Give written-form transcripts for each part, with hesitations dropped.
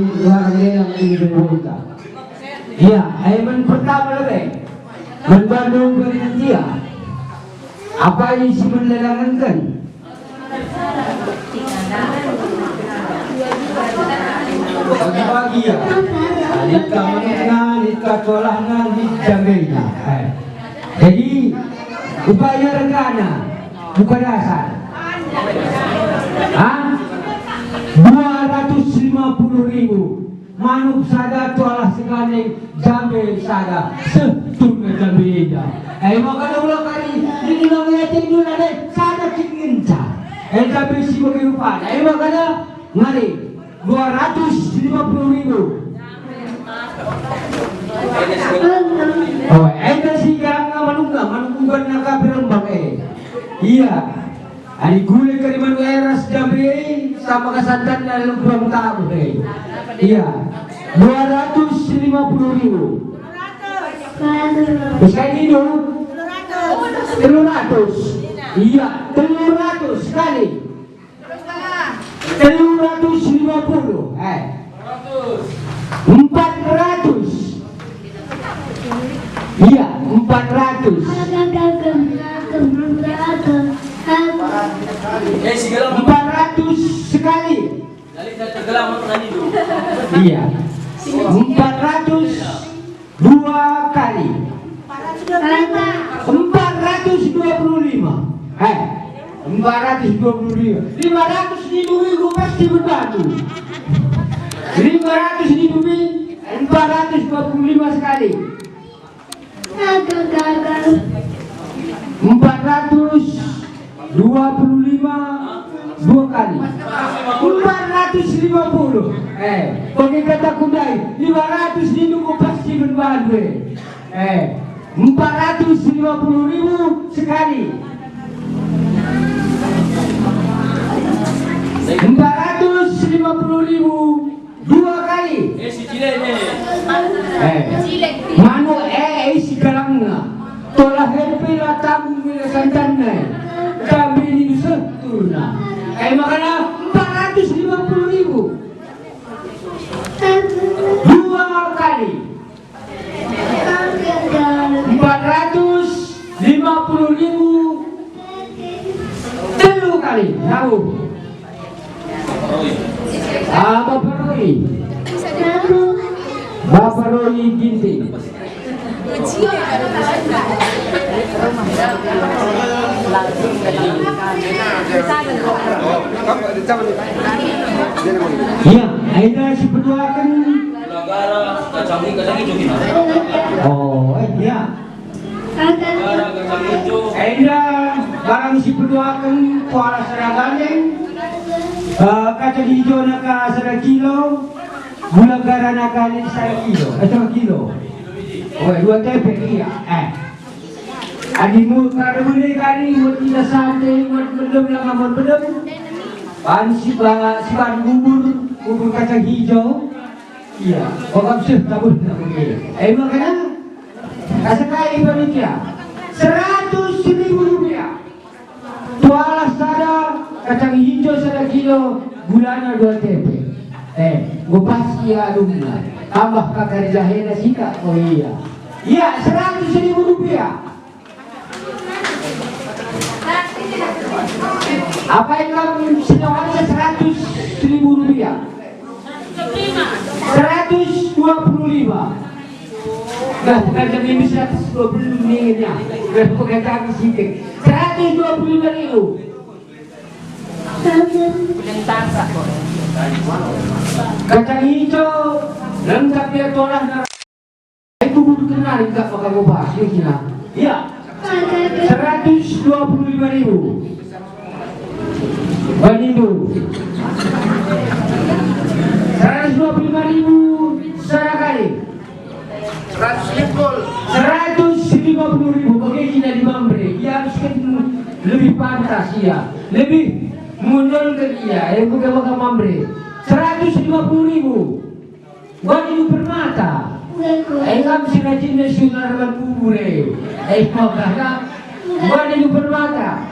luar yang Indonesia. Iya, ayman pertama lagi. Membandung berhenti. Apa yang si menelalankan? Bagi-bagi ya. Nita menengah, nita tolahna, nita bina. Jadi upaya regana bukan dasar. 250.000 manuk sada tolah sekali jambe sada seturnya jambe ida. Makanya ulang kali ini namanya tinggal ada sada cinginca. Jambe si bagi rupa. Makanya ngari 250.000. Oh, ada si ganga manunggan naga berembang Iya. Ari gule kariman eras jambe sama kasantan dalam kurang tahu Iya. 250.000. Sekali itu 300. Iya, 300 sekali. 350. 400. Iya, 400. 400 sekali. Iya. 400 dua kali. 425. 425. 500.000 pasti berbantu. 500.000 425 sekali. 425 dua kali. 450. Pakai kata kudai 500 hidup pasti berbantu. 450.000 sekali. 450.000 dua kali. Manu si galangna. Tolah herpe la tamu mila santanna. Kami ini seturna. Makanya 450.000 dua kali. 450.000 tiga kali. Tahu? Bapak Roy Ginting. Iya, ada si peduakan. Kacang hijau gimana? Oh, iya. Ada barang si peduakan kuala seragane. Kacang hijau naka 1 kilo. Gula garam naka 1 kilo. 1 kilo. Oh, 2 tepek iya. Adimu kada boleh kali buat tidak santai buat bedem lang amon bedem. Si bubur kacang hijau. Iya, okam sih tabun nak boleh. Makanya kasakai panitia 100.000 rupiah. Tualah sada kacang hijau 1 kilo, gulanya 2 tepek. Gopas ya dumna. Tambah kakak jahena sika. Oh iya. Iya, 100.000 rupiah. Apa yang kamu senawannya 100.000 rupiah? 125. Nah, bukan jam ini 120 nya. Bukan kaki sidik. 125.000. Kacang hijau lengkap ya tolah. Itu butuh kenal enggak pakai gobas ya. Iya. 125.000. Banindo 125.000 sekali. 150.000 pakai Cina di Mambre. Ya lebih pantas ya. Lebih mundur ke dia. Bukan pakai Mambre. 150.000. Banindo Permata. Engkau si rajin nasional dengan kubur. Makanya Banindo Permata.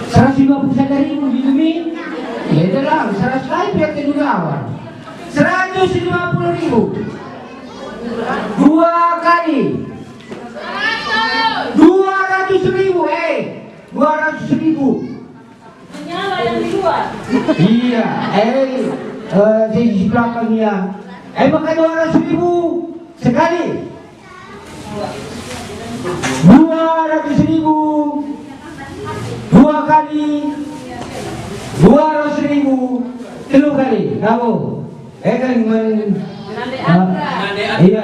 150 dari ibu di bumi. Ya dalam 100 kali pihak kedugawan. 150.000. 2 kali 200.000. 200.000. Menyala yang di luar. Iya, di belakangnya. Maka 200.000 sekali. 200.000 2 kali 200.000 3 kali. Kamu kan iya.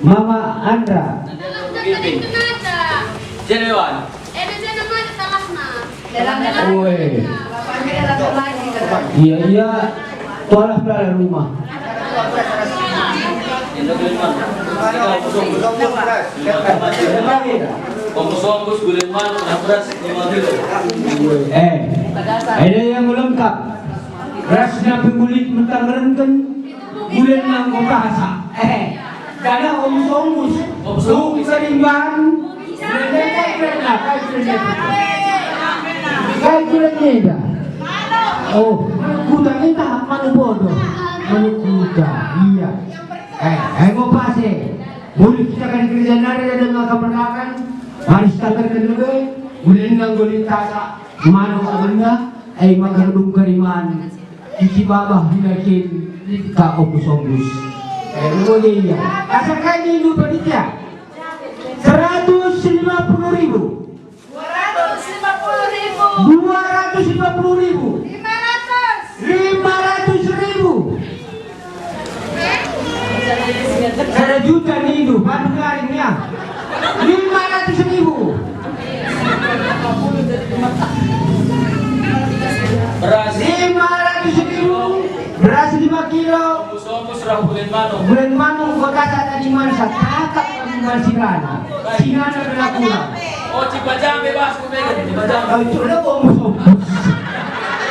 Mama Andra. Jenewan. Iya. Tolak dari rumah. Ombus gulen man, beras 5 kilo. Ada yang lengkap. Berasnya pengulit mentanggerengkan gulen yang bahasa. Karena ombus kerimban kayak gulennya dah. Oh, kuda kita mana bodoh? Mana kuda? Iya. Mau pasti. Boleh kita kan kerja nari dan mengakabarkan. Mari kita kerja dulu. Gulen yang gulen tasa. Mana benda? Makarudung keriman. Isi babah dinakin ka ombus. Iya. Asal kain ini panitia. 150.000. 250.000. 500.000. 1 juta nih hidup. Padu garingnya. 500.000. Beras 500.000. Beras 5 kilo. ombus rah gulen mano. Bulan manung kota tadi mansa takap man Singana berlakulah. Oh, Cipajang bebas ku pegang Cipajang. Itu lah ombus.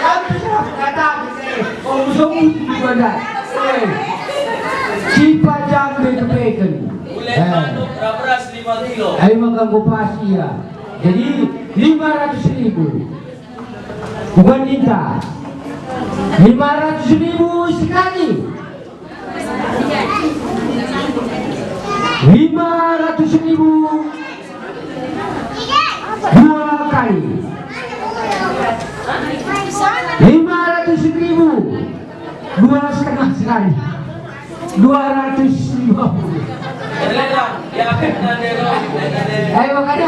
Kami sudah kata ombus juga dah. Cipajang beken. Gulen mano beras 5 kilo. Ayo makan kopasi ya. Jadi 500.000. Bukan minta. 500.000 sekali. 500.000 2 kali. 500.000 2,5 sekali. 250. Ya, Ayo makanya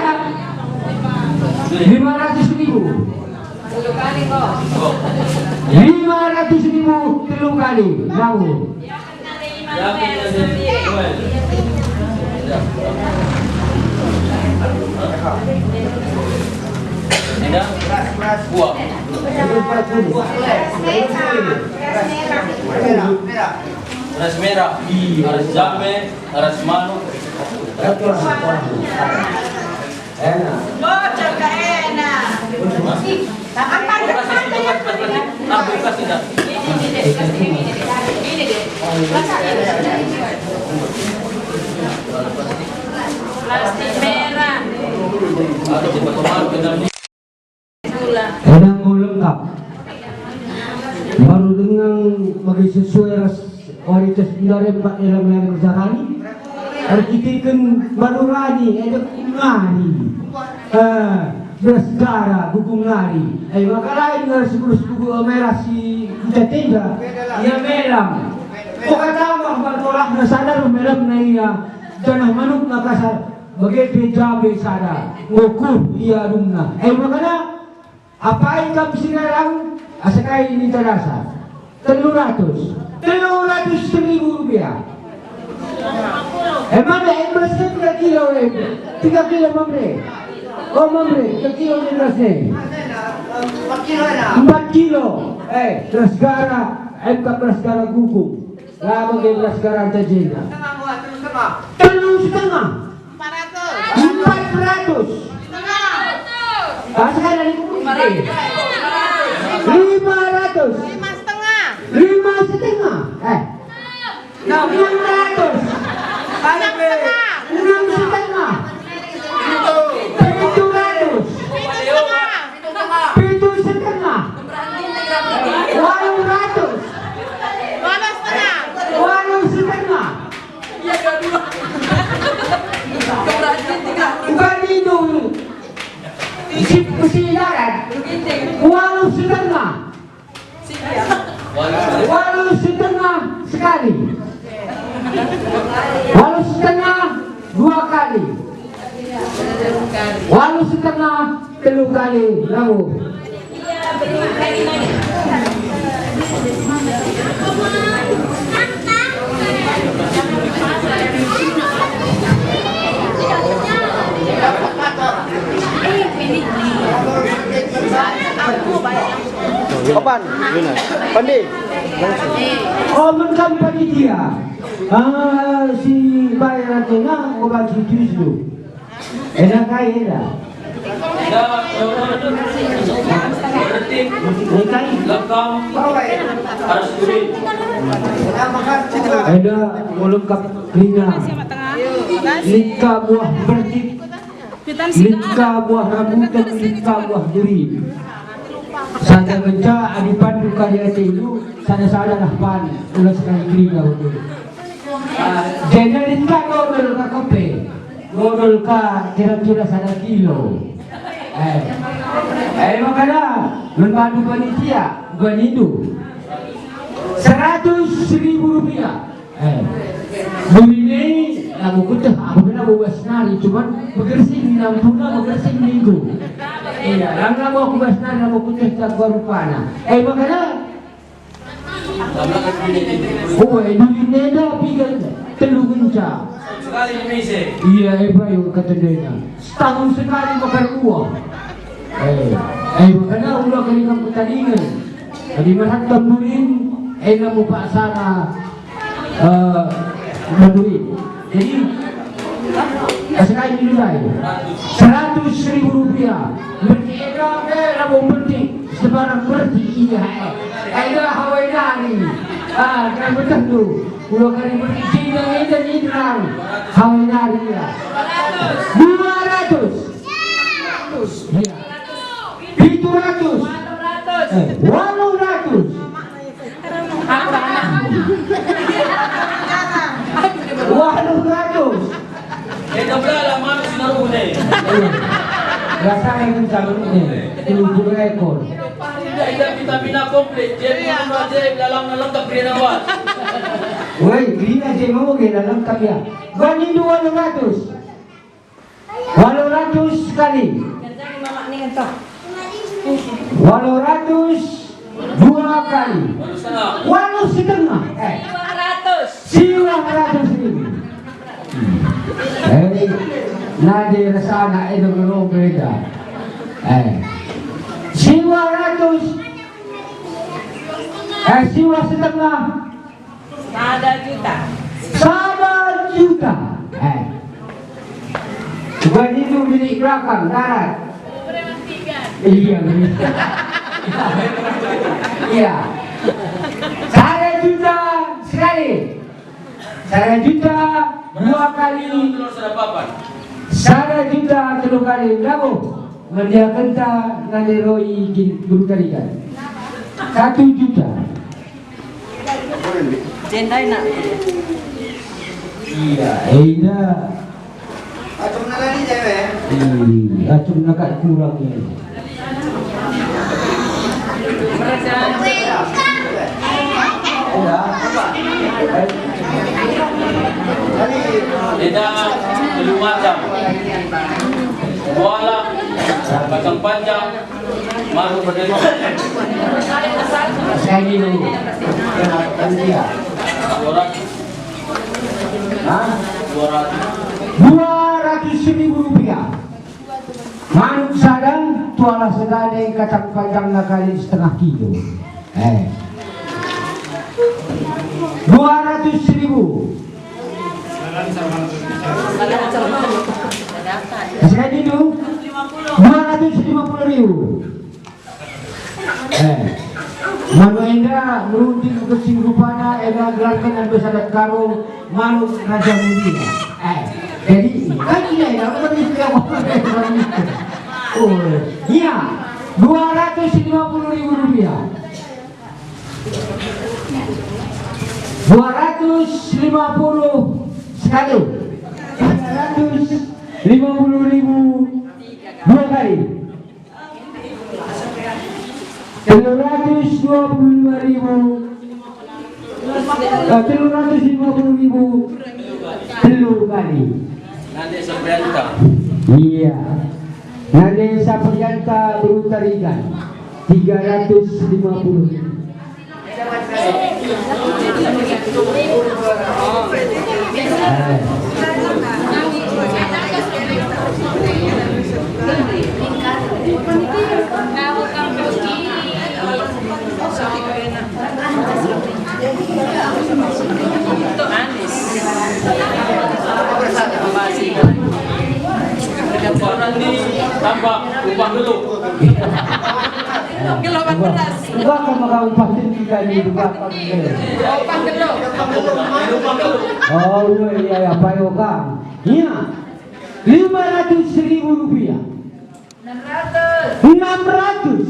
500.000. 500.000 3 kali. Mau? Beras buah. Beras merah, beras jame, beras manuk. Enak. Bocor ke enak. Ini deh. Plastik merah. Gula. Kadang mau lengkap. Baru dengan bagi sesuai kualitas dari 4 dalam sehari. Artikan baru rani, ada ngari. Beras darah, gugum ngari. Maka lain dengan 10 merah si kita tenda. Ia melam. Kok tambah bertolak na sadar melam na iya. Jangan manuk na kasar. Bagai jabe sadar. Ngukur iya dumna. Makanya apa yang kami sekarang asakai ini terasa 300.000 rupiah. Mana berasnya 3 kilo 3 kilo mamre. Oh mamre 3 kilo berasnya 4 kilo. Beras gara beras gara gugum. Lama ke beras gara tajina 3,5 400. Asal dari 500. 5,5. 600. 6,5. 700. 7,5. 800. Walau setengah. Walau setengah sekali. Walau setengah 2 kali. Walau setengah 3 kali. Lalu. Kapan? Pandi. Oh, menkam panitia. Si bayar tengah obat cuci dulu. Enak kaya dah. Lekam harus duri. Ada melengkap lina. Lika buah bertik. Lika buah rambutan, lika buah duri. Sana benca adipan karya itu sana dah pan ulas sekali kira betul. Jadi lika godol ka kope. Godol ka kira-kira 1 kilo. Makanya membantu panitia bukan itu 100.000 rupiah. Begini aku kutah aku kena bawa senari cuman begersing 60 begersing minggu. Iya, lang aku senari aku kutah tak berupana. Makanya duitnya dah pikan telu genca. Sekali Indonesia. Iya, bayu kata dia. Setahun sekali makan uang. Makanya ulah kalian pertandingan. Jadi mereka tamburin, namu pak sana tamburin. Jadi sekali nilai 100.000 rupiah. Berkira namu bertik sebarang bertik iya. Hawai nari. Kan betul tu. Ulah kali bertik sini dan ini hawai nari ya. 200. Ya. 700. 800. Dobla mana sinaru ni. Rasa yang calon ni 7 ekor. Tidak vitamin komplit. Jadi mana aja dalam lengkap dia awal. Woi, green aja mau ke dalam kapia. Bani 200. 800 sekali. 800 2 kali. Walau setengah. 900.000. Nadi rasa anak itu belum beda. 900. Siwa setengah. 1 juta. 1 juta. Bukan itu milik belakang darat. Iya, iya. 1 juta sekali. 1 juta 2 kali. 1 juta 3 kali. Berapa? Mendiakan tak nanti roi guru tarikan. 1 juta. Jendai nak. Iya, Ida. Acung nalani cewek. Acung nak kurangnya. Tidak telu macam. Bola, kacang panjang, malu berdiri. Sekali dulu. Kenapa dia? 200.000 rupiah. Manuk sadang tuala sedane kacang panjang kali 1/2 kilo. 200.000. Sekali dulu. 250.000. Manu Endra merunding kesing rupana Endra gelarkan dan besadat karung manuk Raja Mulia. Jadi kan iya ya, apa nih yang iya 250.000 rupiah. 250 sekali. 250.000 2 kali. 350.000 telur kali. Nanti seberapa? Iya. Nanti saprianta berutarikan 350. Untuk Anis. Nanti tambah upah dulu. Gelokan beras. Enggak akan mengupah tiga ini juga. Upah gelo. Oh iya ya Pak Yokang. Iya. 500.000 rupiah. 600.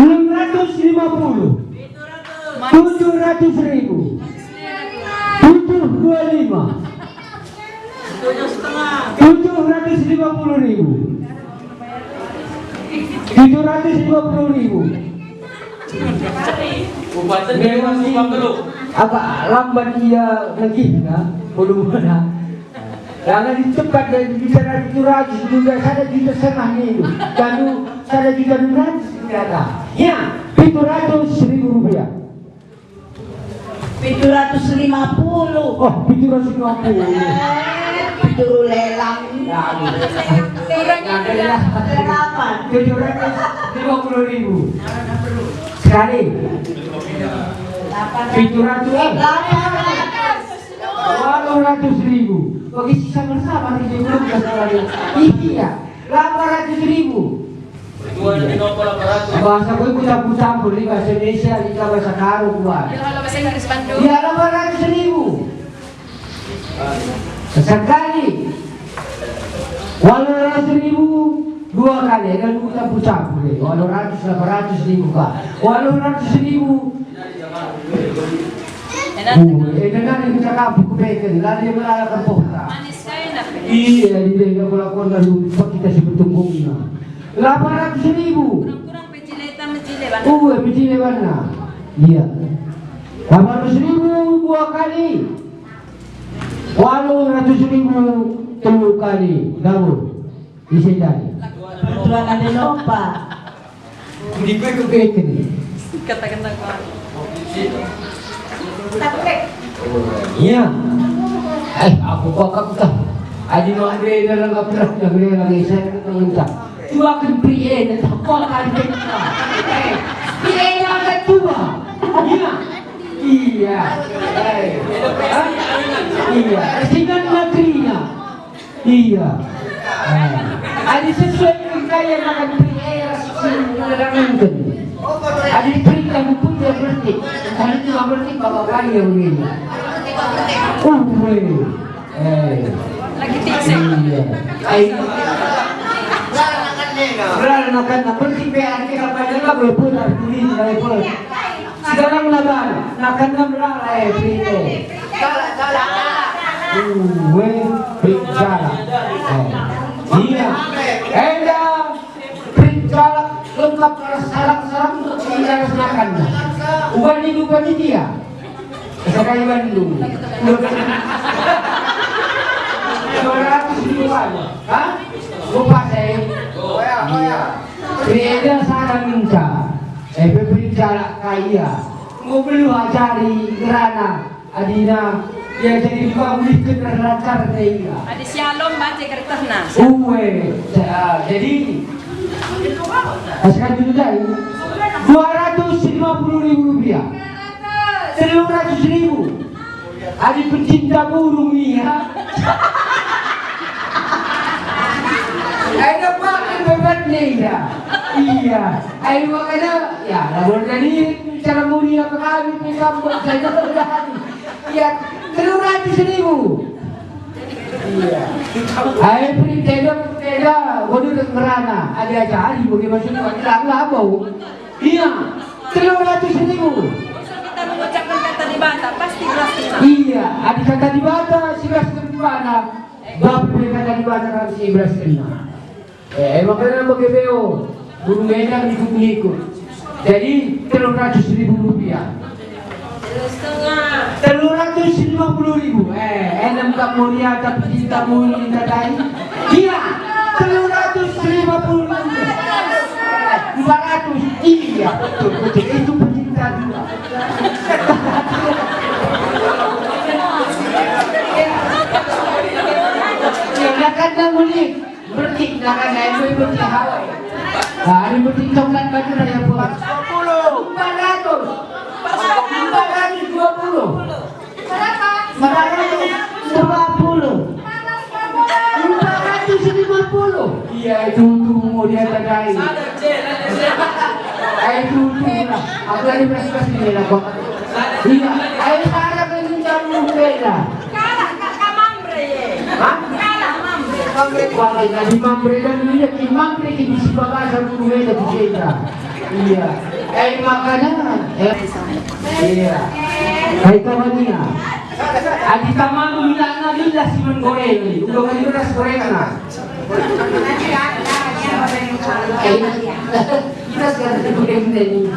650. 700.000. 725. 750.000. 750.000. Upah masih upah dulu. Agak lambat dia lagi ya, belum mana. Jangan dicepat dari bicara 700 juga saya juta setengah itu. Lalu saya juta 600 ternyata. Ya, 700.000 rupiah. 750. Oh, 750. Itu lelang. Berapa? 750.000 sekali. 800.000 bagi sisa bersama di belum sekali. Iya, 800.000. Dua ini nomor 800. Bahasa gue campur-campur di bahasa Indonesia, di bahasa Karo gua. Kalau bahasa Inggris Bandung. Iya, 800.000 sekali. 800.000 dua kali kan gue campur-campur deh. 800.000 kak. 800.000. Dengan kita kampung kebaikan, lalu dia melalakan pohon. Manis kayak enak. Iya, dia melakukan lalu kita sebut tumbungnya. 800.000. Kurang-kurang pecileta mecile Bandung. Pecile mana? Iya. 800.000 dua kali. 800.000 telur kali. Daun. Isi dari. Tuan ada lupa. Di kebaikan. Kata-kata kuat. Iya. Aku bakal kita. Adi nongre dalam kapal nongre lagi saya minta. Cua kan prie dan takut kan kita. Prie yang kedua. Iya. Iya. Iya. Dengan negerinya. Iya. Adi sesuai dengan gaya makan prie yang ada pria yang punya berarti, kalau cuma berarti bapak kaya begini. Lagi tiksa. Iya. Berarti makan berarti PR kita pada nggak boleh putar beli nggak boleh. Sekarang laban, makan nggak beralai pria. Bicara. Iya. Bicara. Lengkap sarang-sarang untuk dilaksanakan. Bukan dia. Sekali Bandung. 200.000 aja. Hah? Lupa saya. Iya. Beda sarang minta. Berbicara kaya. Mau beli cari gerana. Adina. Ya jadi juga beli keterlancar dia. Ada sialom baca kertasnya. Jadi Askan dulu dari 250.000 rupiah. 300.000. Ada pencinta burung ini ya. Ada pakai bebat nih ya. Iya. Ayo makanya ya lalu tadi cara mulia kami di kampung saya sudah. Ya 300.000. Iya. Ayo beri tenda, waduh ngerana, ada aja hari bagaimana tidak labau. Iya, 300.000. Kita mengucapkan kata di bata pasti beras kena. Iya, ada kata di bata, si beras kena. Bapak kata di bata si beras kena. Makanya bagaimana, burung merah ikut-ikut. Jadi 300.000 rupiah. 350.000. Enam tak mulia tapi cinta mulia tadi. Iya, 350.000. 400. Iya, betul. Itu pecinta juga. Silakan dah mulia. Bertik nak ada ibu bertik Hawaii. Hari bertik coklat baju raya pun. 400. 420. 450. Iya itu mau dia tadai. Itu lah. Aku lagi beras ni lah kok. Iya, ayo sekarang kan jamu beda. Kalah kakak mambre ye. Hah? Kalah mambre. Wala na di mambre dan niya kimambre kini si baba sa beda di kita. Iya. Makanan. Iya. Ay kamania. Adi tamang bilang na nila si Mangorel. Ulo ka nila sa Korea na. Kita sekarang sebagai ini.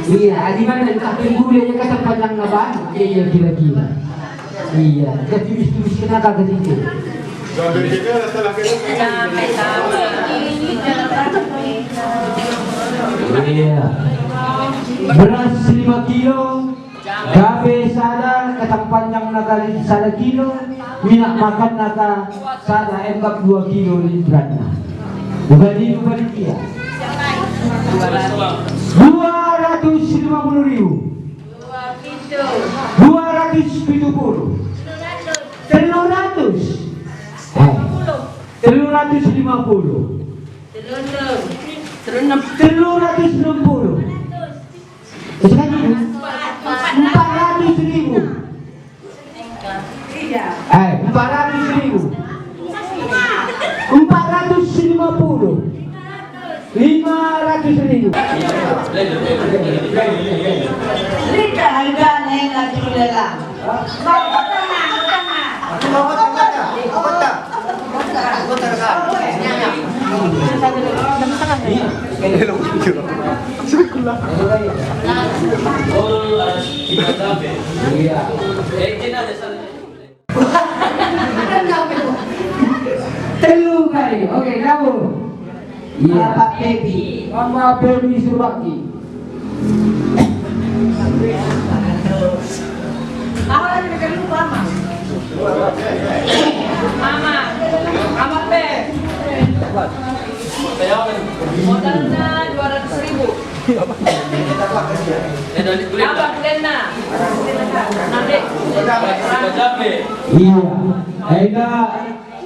Iya, di mana tapi gulanya ketempat yang nabah, iya gila-gila. Iya, ketibis-tibis kena kagak itu. Iya. Beras 5 kilo, gabe sada, ketang panjang nakali sada kilo, minyak makan naka sada engkap 2 kilo litrannya. Bukan dia. 250.000. 270. 300. 350. 360. Sekarang 400.000. 400.000. 450. 500.000. Lika harga neng ajulela. Telu kali. Oke, kamu. Iya. Bapak baby. Mama baby Surbaki. Ako lang nagkalupa mama. Mama pe. Modal na 200.000. Abang bulan na. Nanti. Iya. Aida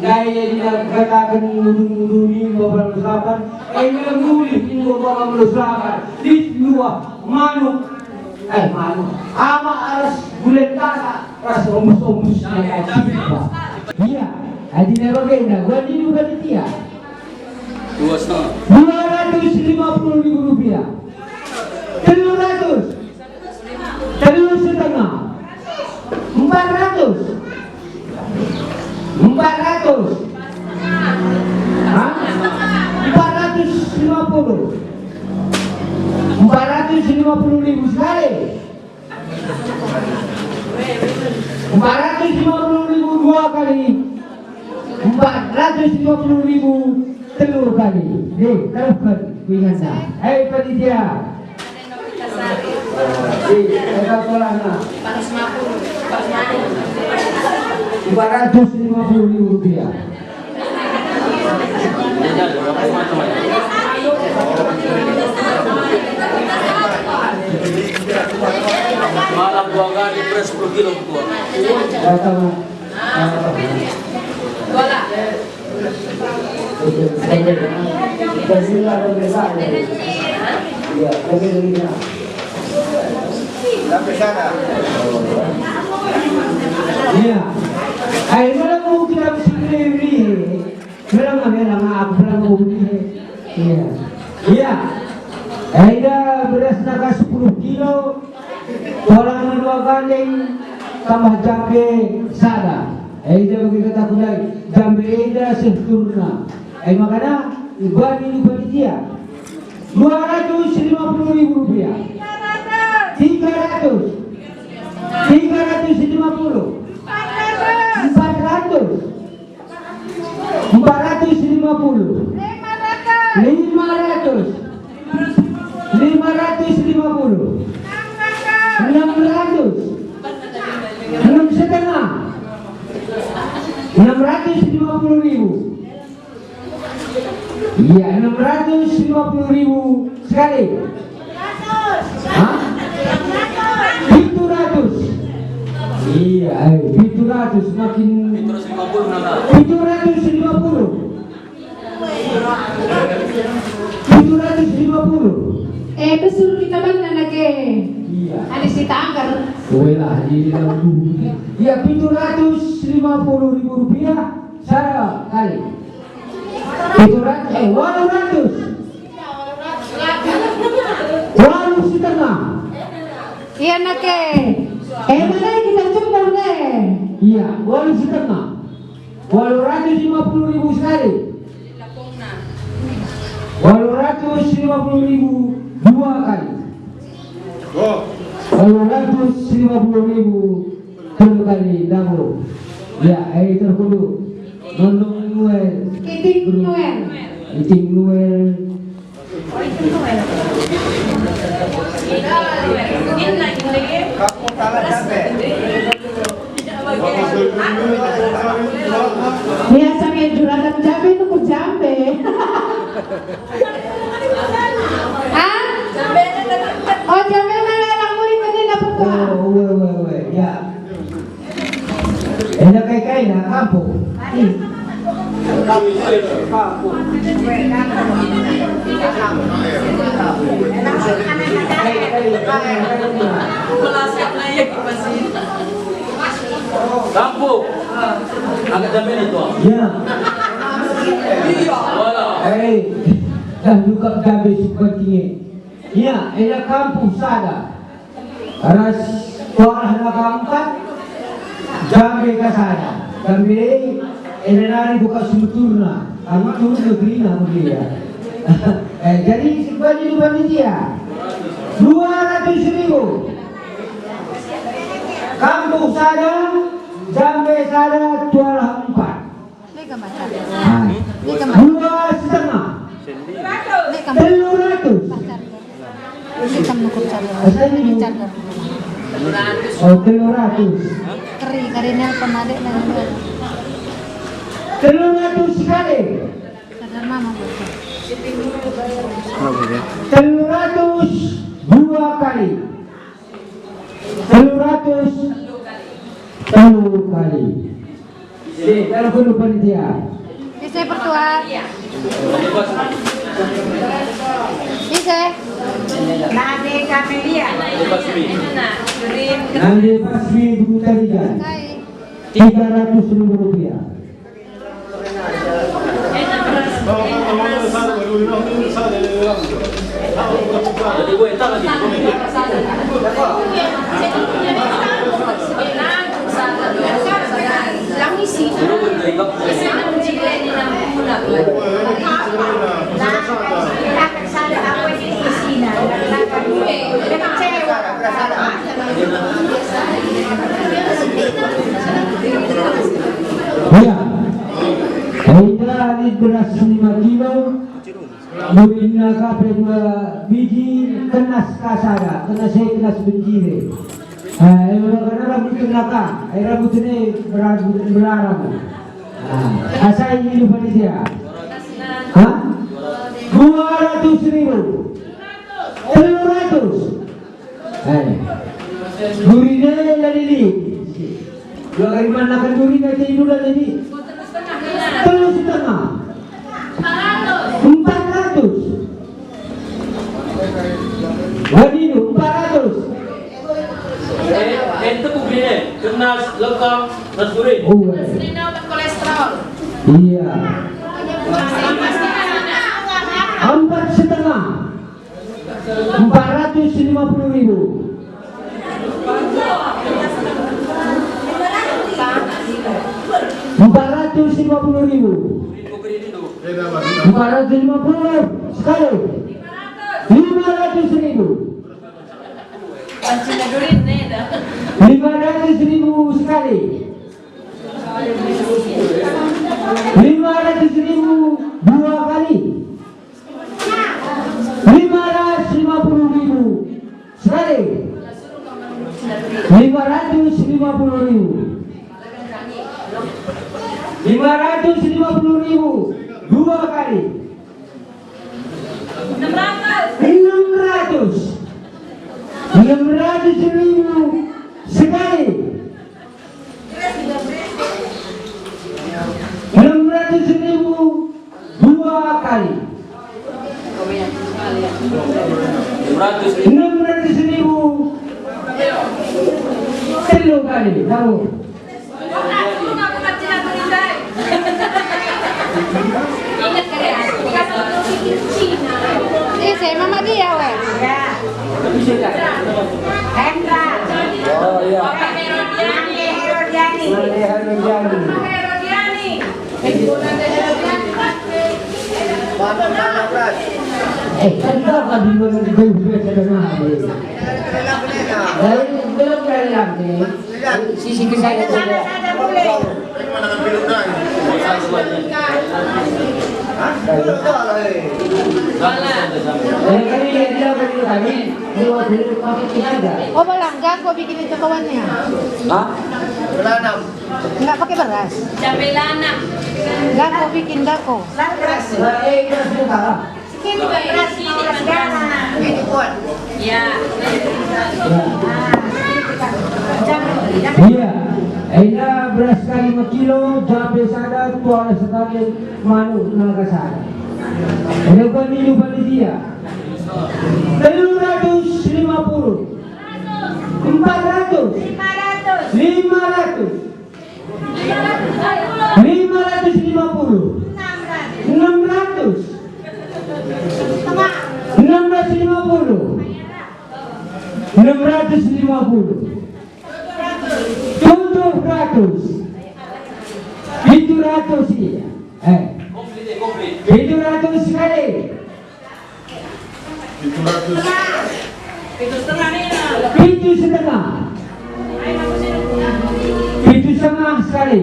gaya dikatakan mundur-mundurin beberapa usapan. Aida nulis ini beberapa usapan. Di luar manuk. Manuk. Ama aras bulan tanah. Ras omus-omus. Iya. Adi nebagenda. Gua di bukan dia. 250.000 rupiah. 300. 3,5. 400. 400. Hah? 450. 450.000 sekali. 450.000 dua kali. 450.000 telur kali. Teruskan ingatnya. Panitia. Kolana. 450.000 rupiah. Malam gua kali beras 10 kilo gua. Bola. Sampai sana. Iya. Ay malang mo kita beli. Malang aku mau beli. Iya. Iya. Aida beras naga 10 kilo. Orang 2 gandeng tambah jambe sada. Aida begitu tak lagi. Jambe Aida sempurna. Makanya ibadi ini panitia. 250.000 rupiah. 300. 350. 400. 450. 500. 550. 600. 6,5. 650.000. Iya, 650.000 sekali. Hah? 700. Iya, 700 makin 750. 750. Itu suruh kita bang lagi. Iya. Ada si tanggar. Boleh lah, jadi iya 750.000 rupiah saya kali. 800. 8,5. Iya nak mana kita cukup deh. Iya, 8,5. 850.000 sekali. 850.000 dua kali. 850.000 tiga kali dahulu. Ya, itu dulu. Nondong Noel. Kiting Noel. Kiting Noel. Kamu salah capek. Biasa kayak juragan jambe itu ku jambe. Ah? Oh jambe mana orang murid tadi dapat gua. Oh, ya. Enak kayak na kampung. Kampung. Agak jamin itu. Ya. Wala. Dah juga gabe sepertinya. Ya, enak kampung sada. Aras sekolah na keempat. Jambe ke sana. Jambe nari buka sumturna. Kami turun negeri na dia. Jadi sebagai itu panitia 200.000. Kampung sada, Jambe sada, jual 4. Lega macam. 2,5. 300. Kita mengukur cara. Asal Cara. Oh, 300. Keri karena pemadek dan 300 sekali. karena mama betul. 300 dua kali. 300 10 kali. Jadi, kalau perlu panitia. Bisa pertua. Bisa. Nade Kamelia. Nanti pasmi buku tarikan. Kai. 300.000 rupiah. Jadi gue entar lagi. Lang isi. Ya. Aida di beras 5 kilo. Buina kape 2 biji kenas kasada, kenas kenas benjire. Karena rambut kenaka, rambut ini berarang. Asal ini panitia. Hah? 200.000. 300. Gurine dari ini. Dua kali mana kan gurine itu dari ini. 3,5. 400. Wadidu 400. Itu begini, kenas lekam nasi goreng. Oh, Kolesterol. iya. 4,5. 450.000. 450.000. 450 sekali. 500.000 sekali. 500.000 dua kali. 550.000 sekali. 550.000. 550.000 dua kali. 600. 600.000 sekali. 600.000 dua kali. 600.000 tiga kali. Tahu? Saya mama dia weh. Ya. Hendra. Oh iya. Nande Herodiani. Kan kau di mana juga ada mana? Belum kali lagi. Sisi ke saya Ada boleh. Oh balanggang kau bikin itu kawannya. Hah? Enggak pakai beras. Jambelana. Enggak kau bikin enggak kau. Langkas. Kini beras segala. Itu pun. Ya. Iya, ini beras kali 5 kilo, jabe sada, tuara sekali manu naga sada. Ini bukan dia. 350, 400, 500, 550, 600, 650, 700, 700 iya. 700 sekali. Itu setengah nih. 7,5 sekali.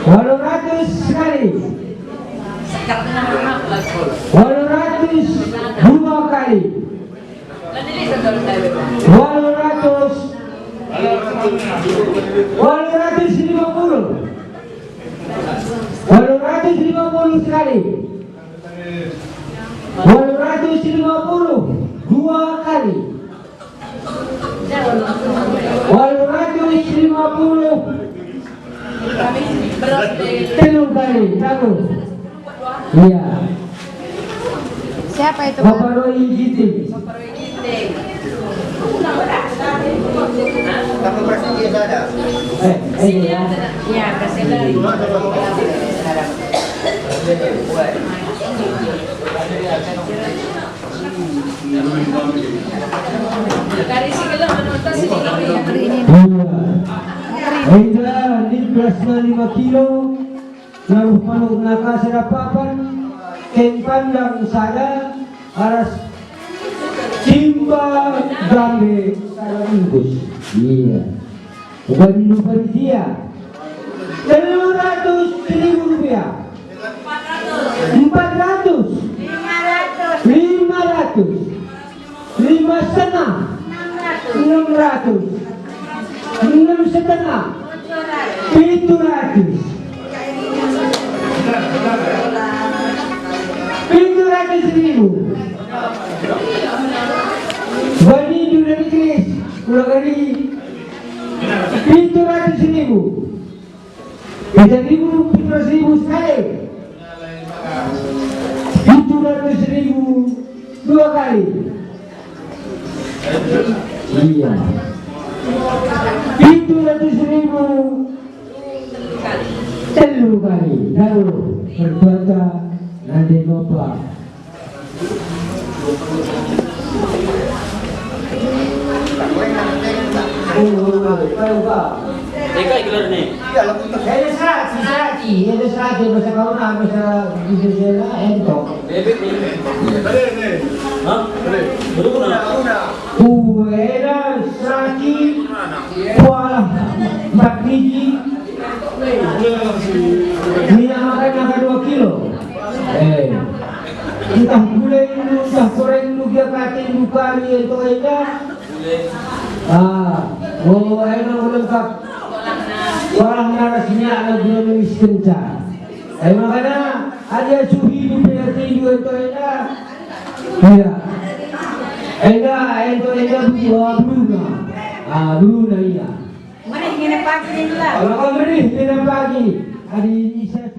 800 sekali. 800 dua kali. 850 sekali. 850 dua kali. 850 tiga kali. Tahu? Iya. Siapa itu? Bapak Roy Giting. Tapi berarti dia ada. Ini ya. Ya, kasih Dari segala menonton sih Hingga di belasnya 5 kilo lalu panuk naka serapapan kempan yang saya aras Cimba Jambe Saranggus. Iya. Bukan lupa dia. 300.000 rupiah. 400. 500. 5,5. 600. 6,5. 700. 700.000. Bani dunia Inggris ulang kali 700.000. 700.000 sekali. 700.000 dua kali. Iya. 700.000 tiga kali. Lalu berkata nanti lupa. Eka gelar nih. Ada serati bahasa kauna bahasa Indonesia entok. Bebek nih. Hah? Beruna. Kuera sakit kuala bakniji minyak makan angka 2 kilo. Entah gulai lu, entah goreng lu, dia katin lu kari itu aja. Enak lengkap. Orang narasinya ada gula memis kencang. Makanya ada suhi di PRT juga itu aja. Iya. Itu Bruna. Bruna iya. Mana ingin pagi ni lah. Kalau kau beri, tidak pagi. Hari ini saya